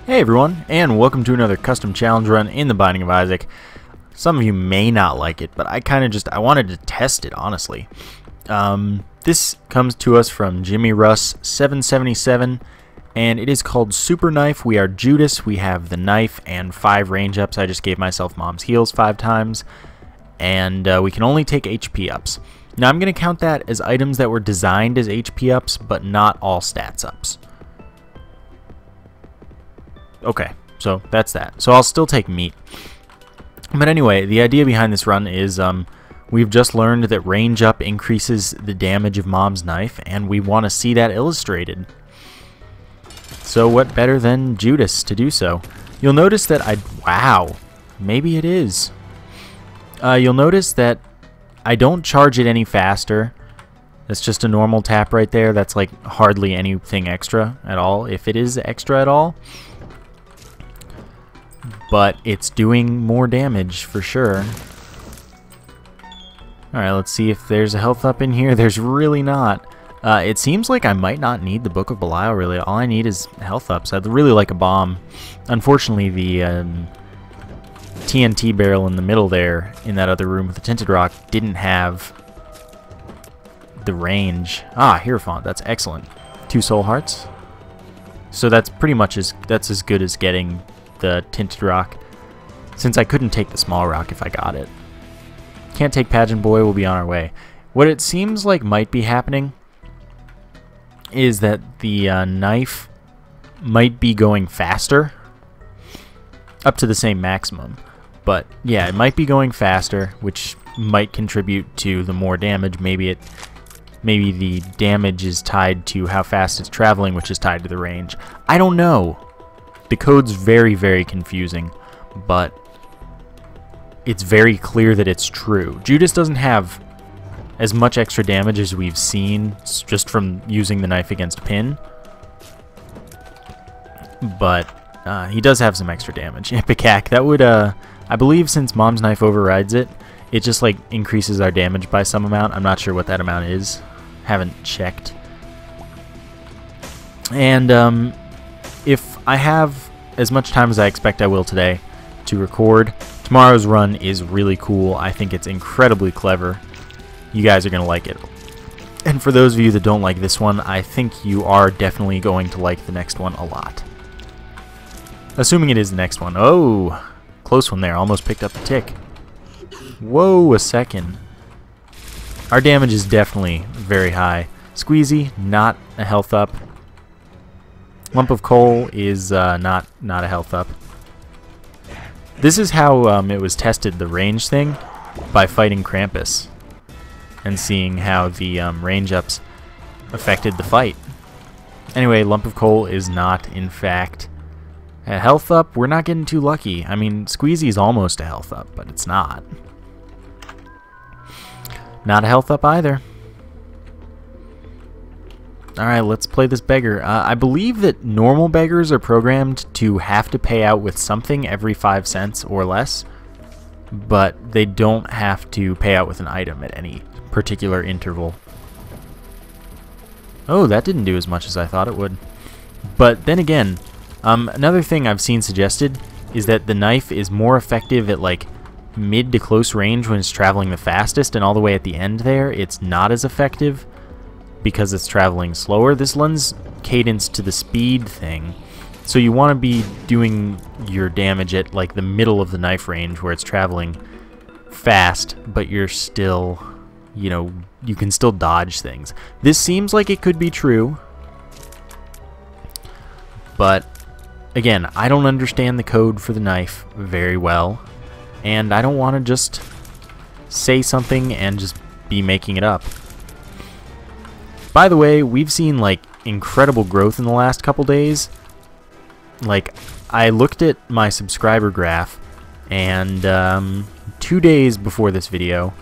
Hey everyone, and welcome to another custom challenge run in the Binding of Isaac. Some of you may not like it, but I wanted to test it, honestly. This comes to us from Jimmy Russ 777, and it is called Super Knife. We are Judas, we have the knife and 5 range ups. I just gave myself mom's heals 5 times, and we can only take HP ups. Now I'm going to count that as items that were designed as HP ups, but not all stats ups. Okay, so that's that. So I'll still take meat. But anyway, the idea behind this run is we've just learned that range up increases the damage of mom's knife, and we want to see that illustrated. So what better than Judas to do so? You'll notice that wow, maybe it is. You'll notice that I don't charge it any faster. That's just a normal tap right there. That's like hardly anything extra at all, if it is extra at all. But it's doing more damage for sure. Alright, let's see if there's a health up in here. There's really not. It seems like I might not need the Book of Belial, really. All I need is health ups. I'd really like a bomb. Unfortunately, the TNT barrel in the middle there, in that other room with the tinted rock, didn't have the range. Ah, Hierophant. That's excellent. 2 soul hearts. So that's pretty much as good as getting the tinted rock, since I couldn't take the small rock if I got it. Can't take Pageant Boy, we'll be on our way. What it seems like might be happening is that the knife might be going faster, up to the same maximum. But yeah, it might be going faster, which might contribute to the more damage. Maybe the damage is tied to how fast it's traveling, which is tied to the range. I don't know. The code's very, very confusing, but it's very clear that it's true. Judas doesn't have as much extra damage as we've seen just from using the knife against Pin, but he does have some extra damage. Epic hack. That would, I believe since Mom's Knife overrides it, it just like increases our damage by some amount. I'm not sure what that amount is. Haven't checked. And if I have as much time as I expect I will today to record, tomorrow's run is really cool. I think it's incredibly clever. You guys are going to like it. And for those of you that don't like this one, I think you are definitely going to like the next one a lot. Assuming it is the next one. Oh, close one there. Almost picked up the tick. Whoa, a second. Our damage is definitely very high. Squeezy, not a health up. Lump of coal is not a health up. This is how it was tested, the range thing, by fighting Krampus and seeing how the range ups affected the fight. Anyway, lump of coal is not, in fact, a health up. We're not getting too lucky. I mean, Squeezy's almost a health up, but it's not. Not a health up either. Alright, let's play this beggar. I believe that normal beggars are programmed to have to pay out with something every 5 cents or less, but they don't have to pay out with an item at any particular interval. Oh, that didn't do as much as I thought it would. But then again, another thing I've seen suggested is that the knife is more effective at like mid to close range when it's traveling the fastest, and all the way at the end there, it's not as effective because it's traveling slower. This lends cadence to the speed thing. So you want to be doing your damage at like the middle of the knife range where it's traveling fast, but you're still, you know, you can still dodge things. This seems like it could be true, but again, I don't understand the code for the knife very well, and I don't want to just say something and just be making it up. By the way, we've seen like incredible growth in the last couple days. Like, I looked at my subscriber graph, and 2 days before this video,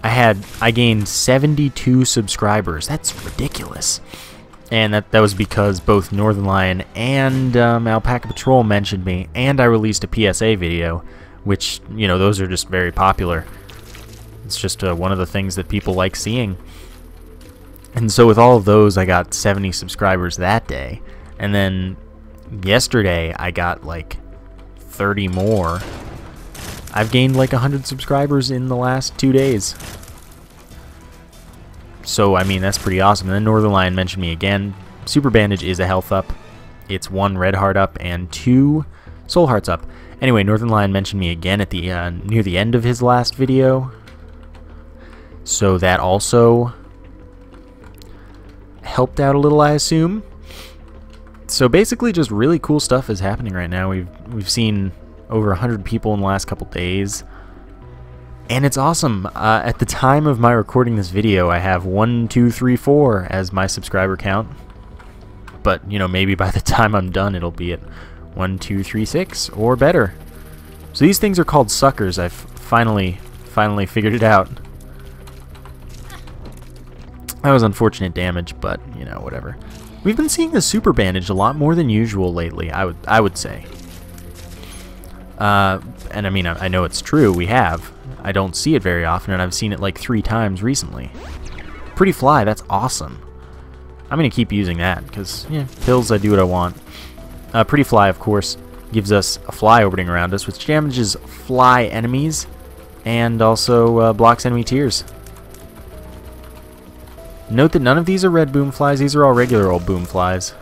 I gained 72 subscribers. That's ridiculous. And that was because both Northern Lion and Alpaca Patrol mentioned me, and I released a PSA video, which, you know, those are just very popular. It's just one of the things that people like seeing. And so with all of those, I got 70 subscribers that day. And then yesterday I got like 30 more. I've gained like 100 subscribers in the last 2 days. So, I mean, that's pretty awesome. And then Northern Lion mentioned me again. Super Bandage is a health up. It's 1 red heart up and 2 soul hearts up. Anyway, Northern Lion mentioned me again at the near the end of his last video. So that also helped out a little, I assume. So basically just really cool stuff is happening right now. We've seen over 100 people in the last couple days. And it's awesome. At the time of my recording this video, I have 1, 2, 3, 4 as my subscriber count. But, you know, maybe by the time I'm done, it'll be at 1, 2, 3, 6 or better. So these things are called suckers. I've finally figured it out. That was unfortunate damage, but, you know, whatever. We've been seeing the Super Bandage a lot more than usual lately, I would say. And I mean, I know it's true, we have. I don't see it very often, and I've seen it like 3 times recently. Pretty Fly, that's awesome. I'm going to keep using that, because, yeah, pills, I do what I want. Pretty Fly, of course, gives us a fly orbiting around us, which damages fly enemies, and also blocks enemy tiers. Note that none of these are red boom flies, these are all regular old boom flies.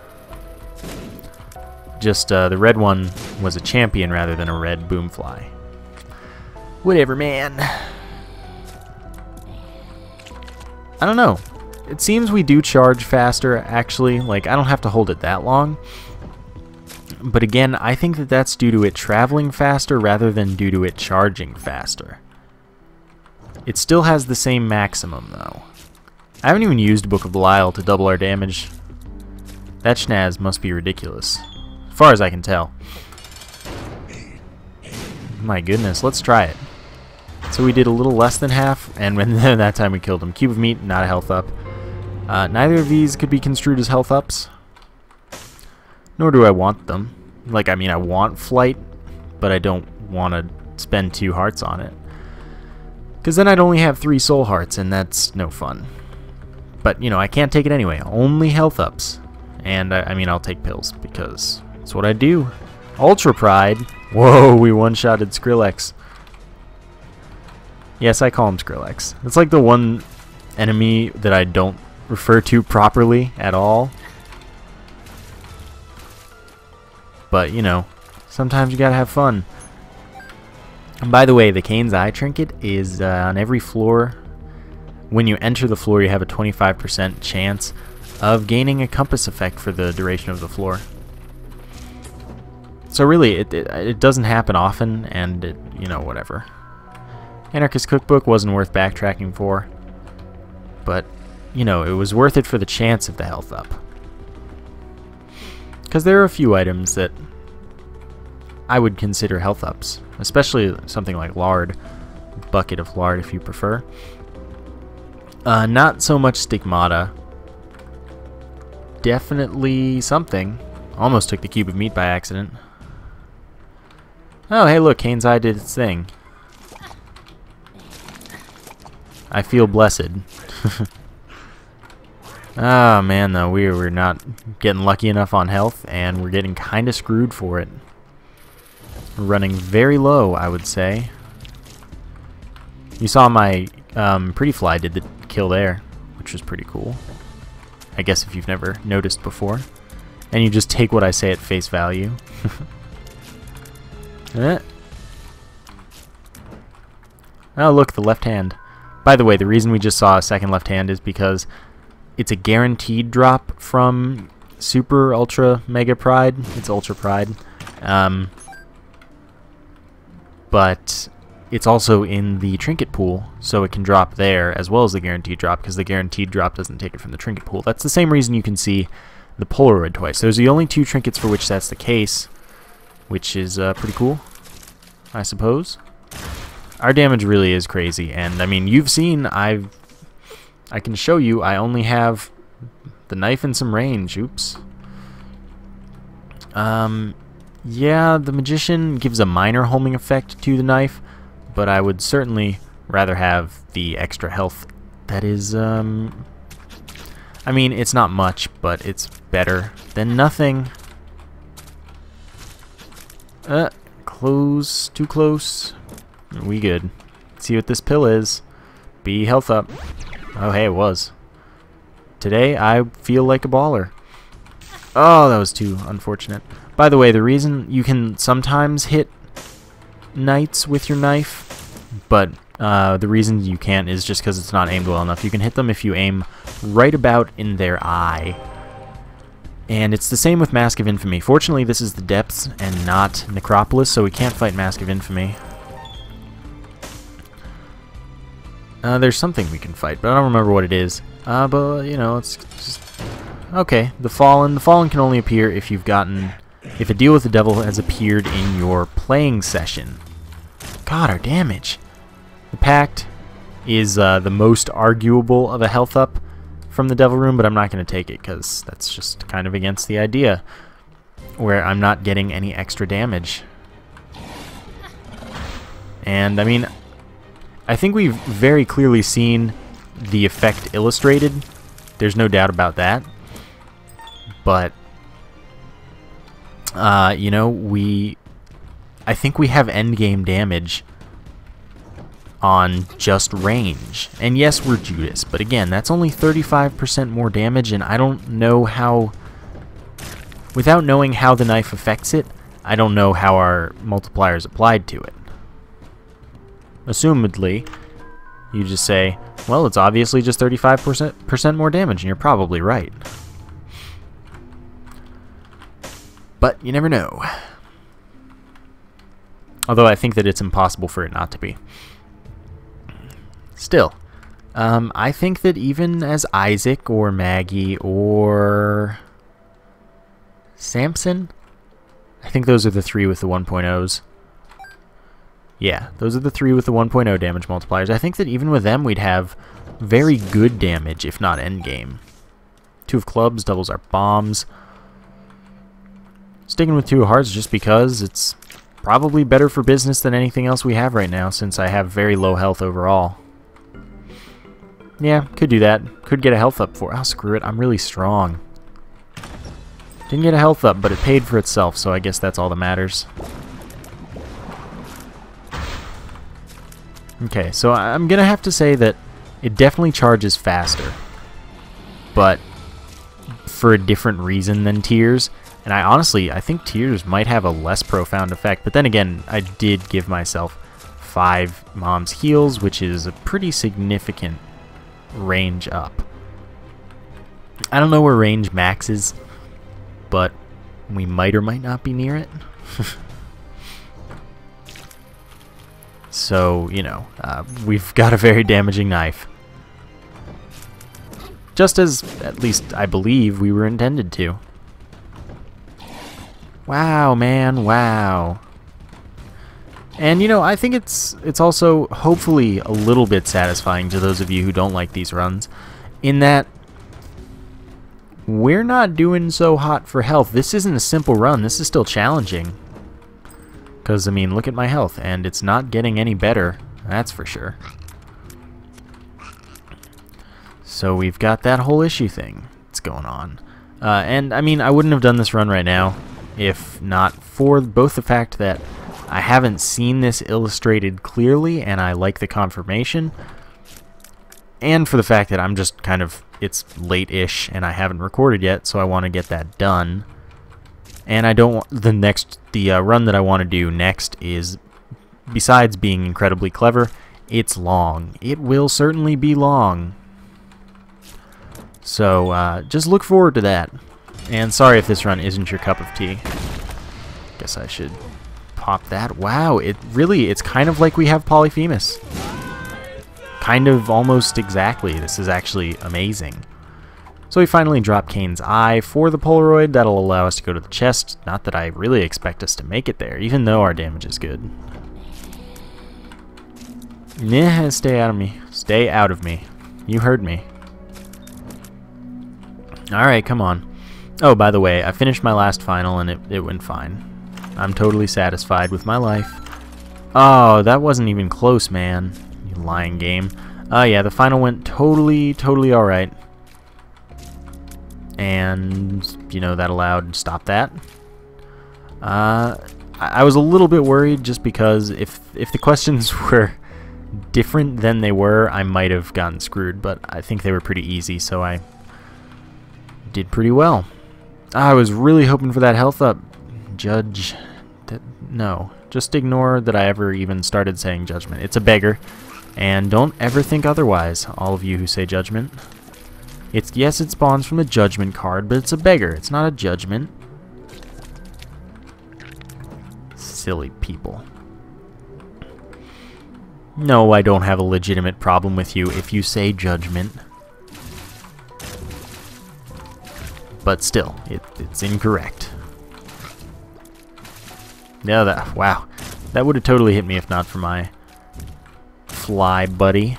Just the red one was a champion rather than a red boom fly. Whatever, man. I don't know. It seems we do charge faster, actually. Like, I don't have to hold it that long. But again, I think that that's due to it traveling faster rather than due to it charging faster. It still has the same maximum, though. I haven't even used Book of Belial to double our damage. That schnaz must be ridiculous. As far as I can tell. My goodness, let's try it. So we did a little less than half, and when that time we killed him. Cube of Meat, not a health up. Neither of these could be construed as health ups. Nor do I want them. Like, I mean, I want Flight, but I don't want to spend 2 hearts on it. Because then I'd only have 3 soul hearts, and that's no fun. But, you know, I can't take it anyway. Only health ups. And, I mean, I'll take pills, because that's what I do. Ultra Pride. Whoa, we one-shotted Skrillex. Yes, I call him Skrillex. It's like the one enemy that I don't refer to properly at all. But, you know, sometimes you gotta have fun. And by the way, the Kane's Eye Trinket is on every floor. When you enter the floor, you have a 25% chance of gaining a compass effect for the duration of the floor. So really, it doesn't happen often, and it, you know, whatever. Anarchist Cookbook wasn't worth backtracking for, but, you know, it was worth it for the chance of the health up. Because there are a few items that I would consider health ups, especially something like lard, bucket of lard if you prefer. Not so much Stigmata. Definitely something. Almost took the Cube of Meat by accident. Oh, hey look, Kane's Eye did its thing. I feel blessed. Ah, man, though, we're not getting lucky enough on health, and we're getting kind of screwed for it. We're running very low, I would say. You saw my Pretty Fly did the kill there, which was pretty cool. I guess if you've never noticed before. And you just take what I say at face value. Oh, look, the left hand. By the way, the reason we just saw a second left hand is because it's a guaranteed drop from Super Ultra Mega Pride. It's Ultra Pride. But it's also in the trinket pool, so it can drop there as well as the guaranteed drop, because the guaranteed drop doesn't take it from the trinket pool. That's the same reason you can see the Polaroid twice. Those are the only 2 trinkets for which that's the case, which is pretty cool, I suppose. Our damage really is crazy, and I mean, you've seen, I can show you, I only have the knife and some range. Oops. Yeah, the Magician gives a minor homing effect to the knife, but I would certainly rather have the extra health. That is, I mean, it's not much, but it's better than nothing. Close. Too close. We good. See what this pill is. Be health up. Oh, hey, it was. Today, I feel like a baller. Oh, that was too unfortunate. By the way, the reason you can sometimes hit knights with your knife, but the reason you can't is just because it's not aimed well enough. You can hit them if you aim right about in their eye. And it's the same with Mask of Infamy. Fortunately, this is the Depths and not Necropolis, so we can't fight Mask of Infamy. There's something we can fight, but I don't remember what it is. But, you know, it's just... Okay, the Fallen. The Fallen can only appear if you've gotten... If a deal with the devil has appeared in your playing session. God, our damage. The Pact is the most arguable of a health up from the Devil Room, but I'm not going to take it because that's just kind of against the idea, where I'm not getting any extra damage. And, I mean, I think we've very clearly seen the effect illustrated. There's no doubt about that. But, you know, I think we have endgame damage on just range. And yes, we're Judas, but again, that's only 35% more damage, and I don't know how... Without knowing how the knife affects it, I don't know how our multiplier is applied to it. Assumedly, you just say, well, it's obviously just 35% more damage, and you're probably right. But you never know. Although I think that it's impossible for it not to be. Still, I think that even as Isaac or Maggie or Samson, I think those are the three with the 1.0s. Yeah, those are the three with the 1.0 damage multipliers. I think that even with them, we'd have very good damage, if not endgame. Two of clubs doubles our bombs. Sticking with two of hearts just because it's probably better for business than anything else we have right now, since I have very low health overall. Yeah, could do that. Could get a health up for... Oh, screw it. I'm really strong. Didn't get a health up, but it paid for itself, so I guess that's all that matters. Okay, so I'm going to have to say that it definitely charges faster. But for a different reason than Tears. And I think Tears might have a less profound effect. But then again, I did give myself 5 Mom's Heals, which is a pretty significant range up. I don't know where range max is, but we might or might not be near it. So, you know, we've got a very damaging knife. Just as, at least I believe, we were intended to. Wow, man, wow. And, you know, I think it's also hopefully a little bit satisfying to those of you who don't like these runs, in that we're not doing so hot for health. This isn't a simple run. This is still challenging. Because, I mean, look at my health, and it's not getting any better. That's for sure. So we've got that whole issue thing that's going on. And, I mean, I wouldn't have done this run right now if not for both the fact that I haven't seen this illustrated clearly, and I like the confirmation, and for the fact that I'm just kind of, it's late-ish, and I haven't recorded yet, so I want to get that done. And I don't want, the run that I want to do next is, besides being incredibly clever, it's long. It will certainly be long. So, just look forward to that. And sorry if this run isn't your cup of tea. Guess I should pop that. Wow, it's kind of like we have Polyphemus. Kind of almost exactly. This is actually amazing. So we finally drop Kane's eye for the Polaroid. That'll allow us to go to the chest. Not that I really expect us to make it there, even though our damage is good. Nah, stay out of me. Stay out of me. You heard me. Alright, come on. Oh, by the way, I finished my last final and it went fine. I'm totally satisfied with my life. Oh, that wasn't even close, man. You lying game. Yeah, the final went totally alright. And, you know, that allowed... Stop that. I was a little bit worried just because if the questions were different than they were, I might have gotten screwed, but I think they were pretty easy, so I did pretty well. I was really hoping for that health up. Judge... No. Just ignore that I ever even started saying judgment. It's a beggar, and don't ever think otherwise, all of you who say judgment. Yes, it spawns from the judgment card, but it's a beggar. It's not a judgment. Silly people. No, I don't have a legitimate problem with you if you say judgment. But still, it's incorrect. Yeah, wow. That would have totally hit me if not for my fly buddy.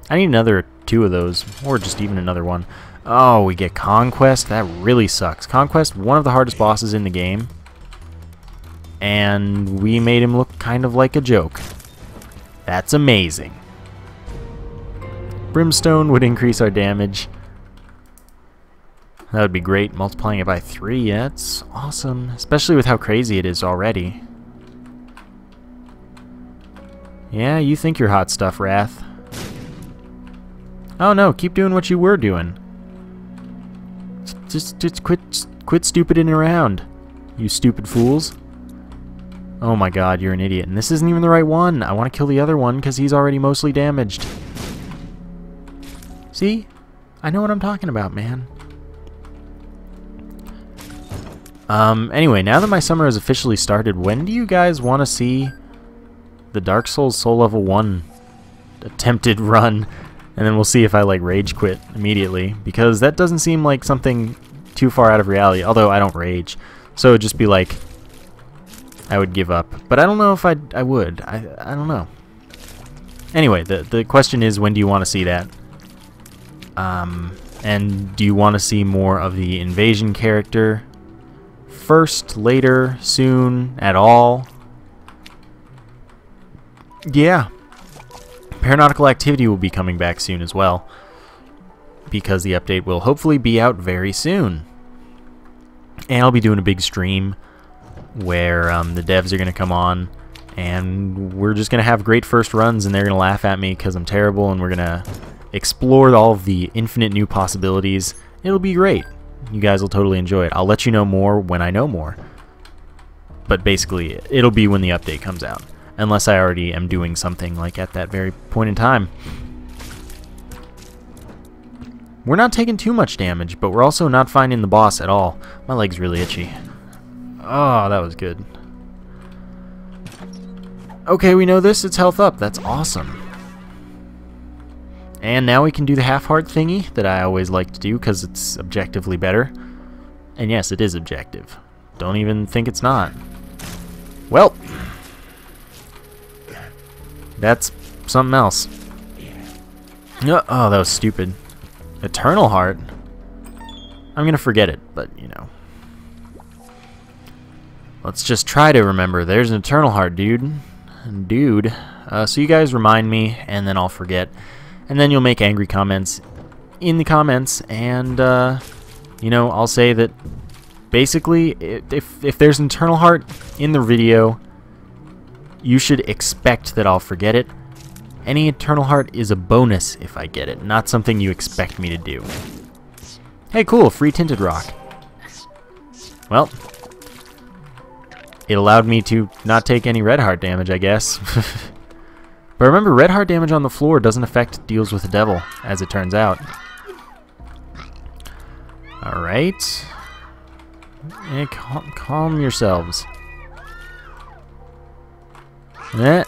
I need another 2 of those, or just even another one. Oh, we get Conquest? That really sucks. Conquest, one of the hardest bosses in the game. And we made him look kind of like a joke. That's amazing. Brimstone would increase our damage. That would be great. Multiplying it by 3, yeah, it's awesome. Especially with how crazy it is already. Yeah, you think you're hot stuff, Wrath. Oh no, keep doing what you were doing. Just quit stupiding around, you stupid fools. Oh my god, you're an idiot. And this isn't even the right one. I want to kill the other one because he's already mostly damaged. See? I know what I'm talking about, man. Anyway, now that my summer has officially started, when do you guys want to see the Dark Souls Soul Level 1 attempted run? And then we'll see if I, like, rage quit immediately. Because that doesn't seem like something too far out of reality. Although I don't rage. So it would just be like... I would give up. But I don't know if I would. I don't know. Anyway, the question is, when do you want to see that? And do you want to see more of the invasion character? First, later, soon, at all? Yeah. Paranautical Activity will be coming back soon as well. Because the update will hopefully be out very soon. And I'll be doing a big stream where the devs are going to come on and we're just going to have great first runs and they're going to laugh at me because I'm terrible, and we're going to explore all of the infinite new possibilities. It'll be great. You guys will totally enjoy it. I'll let you know more when I know more. But basically, it'll be when the update comes out. Unless I already am doing something like at that very point in time. We're not taking too much damage, but we're also not finding the boss at all. My leg's really itchy. Oh, that was good. Okay, we know this. It's health up. That's awesome. And now we can do the half-heart thingy that I always like to do because it's objectively better. And yes, it is objective. Don't even think it's not. Well, that's something else. Oh, that was stupid. Eternal Heart? I'm gonna forget it, but, you know. Let's just try to remember. There's an Eternal Heart, dude. So you guys remind me, and then I'll forget. And then you'll make angry comments in the comments, and, you know, I'll say that basically, if there's an Eternal Heart in the video, you should expect that I'll forget it. Any Eternal Heart is a bonus if I get it, not something you expect me to do. Hey, cool, free Tinted Rock. Well, it allowed me to not take any red heart damage, I guess. But remember, red heart damage on the floor doesn't affect deals with the devil, as it turns out. Alright. Yeah, calm yourselves. Eh.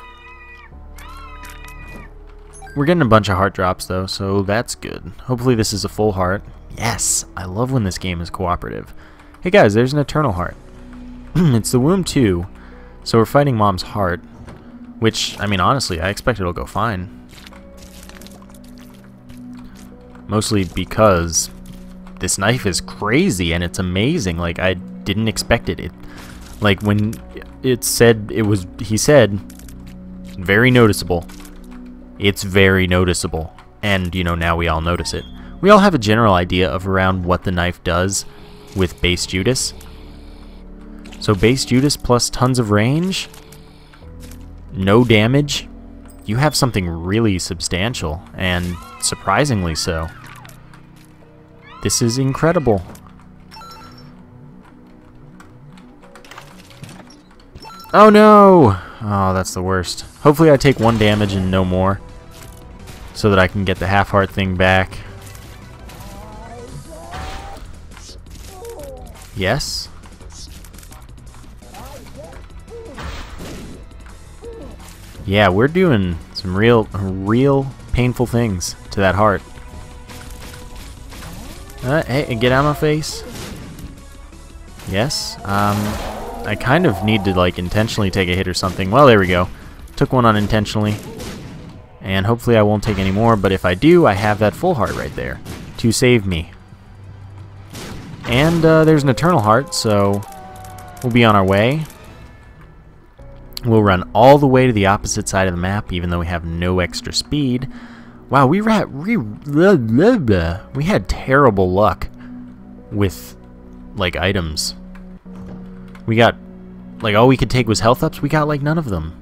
We're getting a bunch of heart drops, though, so that's good. Hopefully this is a full heart. Yes! I love when this game is cooperative. Hey guys, there's an Eternal Heart. It's the Womb 2, so we're fighting Mom's heart. Which, I mean, honestly, I expect it'll go fine. Mostly because this knife is crazy and it's amazing. Like, I didn't expect it. Like, when it said it was, he said, very noticeable. It's very noticeable. And, you know, now we all notice it. We all have a general idea of around what the knife does with base Judas. So base Judas plus tons of range, no damage. You have something really substantial, and surprisingly so. This is incredible. Oh no! Oh, that's the worst. Hopefully I take 1 damage and no more, so that I can get the half-heart thing back. Yes? Yeah, we're doing some real painful things to that heart. Hey, get out of my face. Yes. I kind of need to, like, intentionally take a hit or something. Well, there we go. Took one unintentionally. And hopefully I won't take any more, but if I do, I have that full heart right there to save me. And there's an eternal heart, so we'll be on our way. We'll run all the way to the opposite side of the map, even though we have no extra speed. Wow, we had terrible luck with, like, items. We got, like, all we could take was health ups. We got, like, none of them.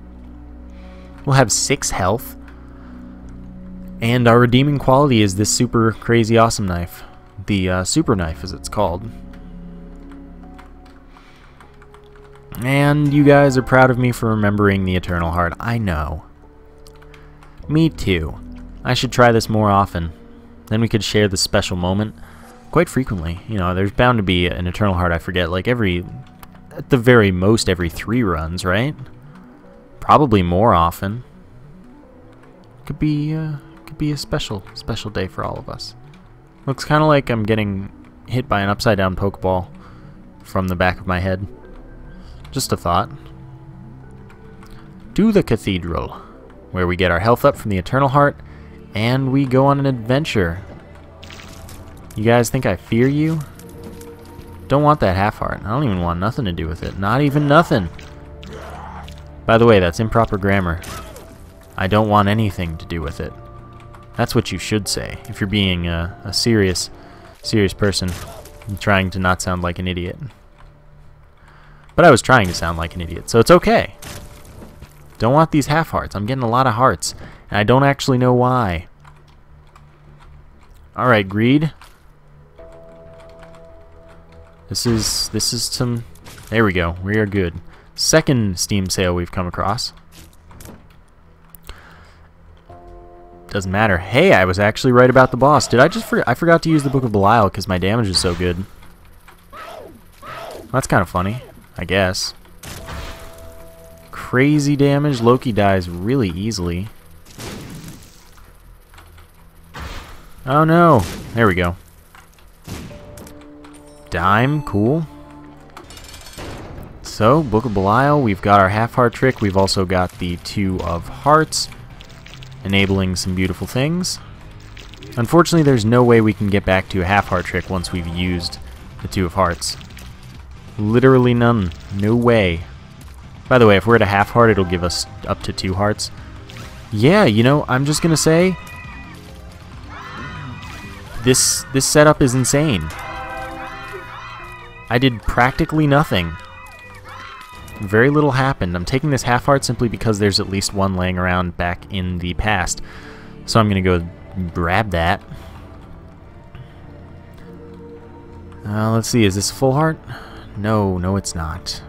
We'll have 6 health. And our redeeming quality is this super crazy awesome knife. The super knife, as it's called. And you guys are proud of me for remembering the Eternal Heart. I know. Me too. I should try this more often. Then we could share this special moment quite frequently. You know, there's bound to be an Eternal Heart I forget, like at the very most every 3 runs, right? Probably more often. Could be a special day for all of us. Looks kind of like I'm getting hit by an upside down Pokeball from the back of my head. Just a thought. To the cathedral, where we get our health up from the Eternal Heart, and we go on an adventure. You guys think I fear you? Don't want that half heart. I don't even want nothing to do with it. Not even nothing. By the way, that's improper grammar. I don't want anything to do with it. That's what you should say if you're being a serious person and trying to not sound like an idiot. But I was trying to sound like an idiot, so it's okay. Don't want these half hearts. I'm getting a lot of hearts, and I don't actually know why. Alright, greed. This is some... There we go. We are good. Second Steam sale we've come across. Doesn't matter. Hey, I was actually right about the boss. Did I just I forgot to use the Book of Belial because my damage is so good. That's kind of funny, I guess. Crazy damage. Loki dies really easily. Oh no. There we go. Dime. Cool. So, Book of Belial. We've got our half-heart trick. We've also got the 2 of hearts, enabling some beautiful things. Unfortunately, there's no way we can get back to a half-heart trick once we've used the 2 of hearts. Literally none. No way. By the way, if we're at a half-heart, it'll give us up to 2 hearts. Yeah, you know, I'm just gonna say, this setup is insane. I did practically nothing. Very little happened. I'm taking this half-heart simply because there's at least one laying around back in the past. So I'm going to go grab that. Let's see, is this a full heart? No, it's not.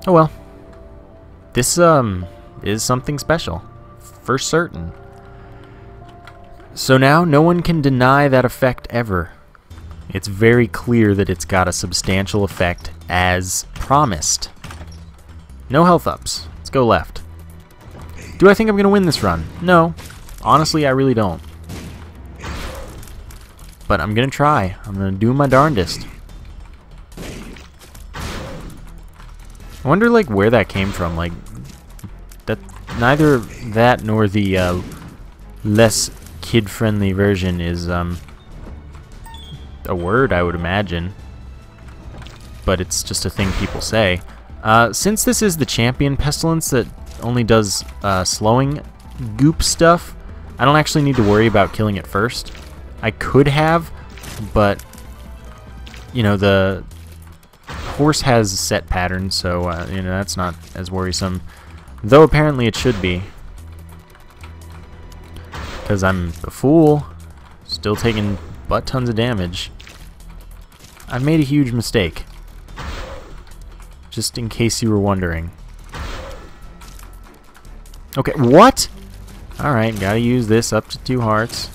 Oh well. This is something special. For certain. So now no one can deny that effect ever. It's very clear that it's got a substantial effect as promised. No health ups. Let's go left. Do I think I'm going to win this run? No. Honestly, I really don't. But I'm going to try. I'm going to do my darndest. I wonder, like, where that came from. Like, that neither that nor the less kid-friendly version is a word, I would imagine, but it's just a thing people say. Since this is the champion pestilence that only does slowing goop stuff, I don't actually need to worry about killing it first. I could have, but you know, the Force has set patterns, so you know, that's not as worrisome. Though apparently it should be. Because I'm a fool. Still taking butt tons of damage. I've made a huge mistake. Just in case you were wondering. Okay, what? Alright, gotta use this up to 2 hearts.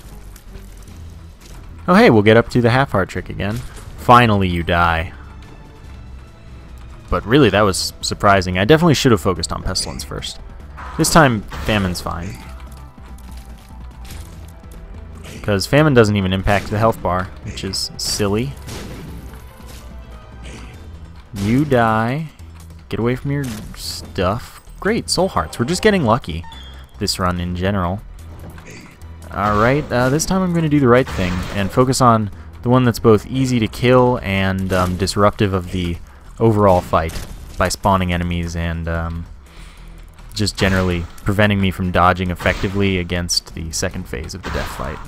Oh hey, we'll get up to the half heart trick again. Finally you die. But really, that was surprising. I definitely should have focused on Pestilence first. This time, Famine's fine. Because Famine doesn't even impact the health bar, which is silly. You die. Get away from your stuff. Great, Soul Hearts. We're just getting lucky this run in general. Alright, this time I'm going to do the right thing and focus on the one that's both easy to kill and disruptive of the overall fight by spawning enemies and just generally preventing me from dodging effectively against the second phase of the death fight.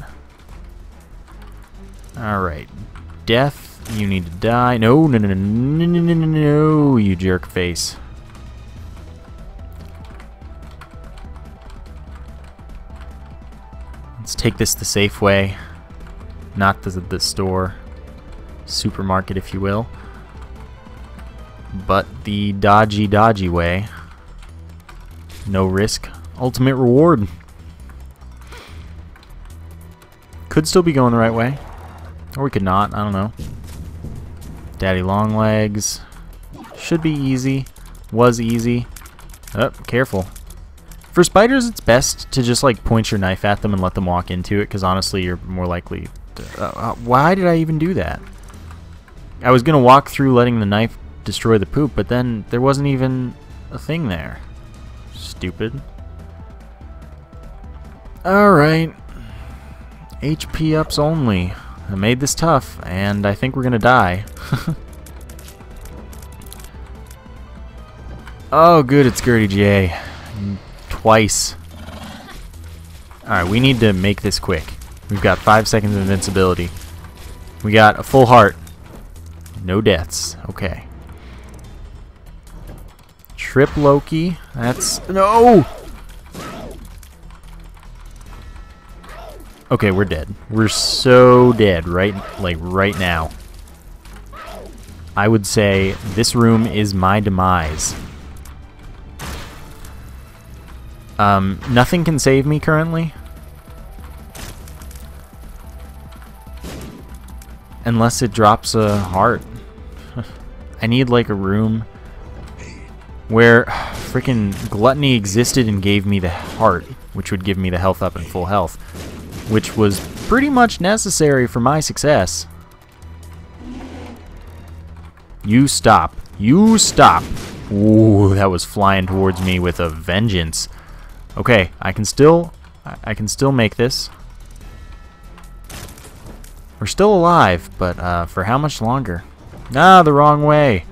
Alright, Death, you need to die. No, no, no, no, no, no, no, no, no, you jerk face. Let's take this the safe way, not the store, supermarket if you will. But the dodgy way. No risk, ultimate reward. Could still be going the right way. Or we could not, I don't know. Daddy Longlegs. Should be easy. Was easy. Oh, careful. For spiders, it's best to just like point your knife at them and let them walk into it, because honestly, you're more likely to... why did I even do that? I was going to walk through letting the knife destroy the poop, but then there wasn't even a thing there. Stupid. Alright. HP ups only. I made this tough, and I think we're gonna die. Oh good, it's Gertie J. Twice. Alright, we need to make this quick. We've got 5 seconds of invincibility. We got a full heart. No deaths. Okay. Trip Loki. That's... No! Okay, we're dead. We're so dead, right? Like, right now. I would say this room is my demise. Nothing can save me currently. Unless it drops a heart. I need, like, a room where freaking Gluttony existed and gave me the heart, which would give me the health up and full health, which was pretty much necessary for my success. You stop. You stop. Ooh, that was flying towards me with a vengeance. Okay, I can still make this. We're still alive, but for how much longer? Ah, the wrong way.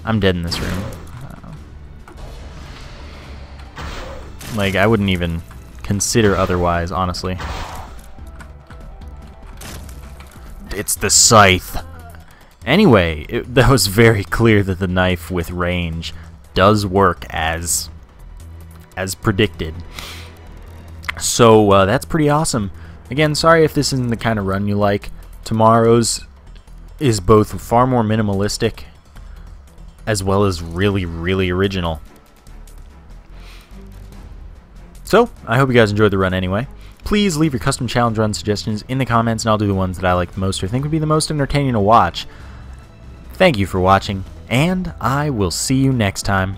I'm dead in this room. Like, I wouldn't even consider otherwise, honestly. It's the scythe. Anyway, that was very clear that the knife with range does work as predicted. So that's pretty awesome. Again, sorry if this isn't the kind of run you like. Tomorrow's is both far more minimalistic as well as really, really original. So, I hope you guys enjoyed the run anyway. Please leave your custom challenge run suggestions in the comments, and I'll do the ones that I like the most or think would be the most entertaining to watch. Thank you for watching, and I will see you next time.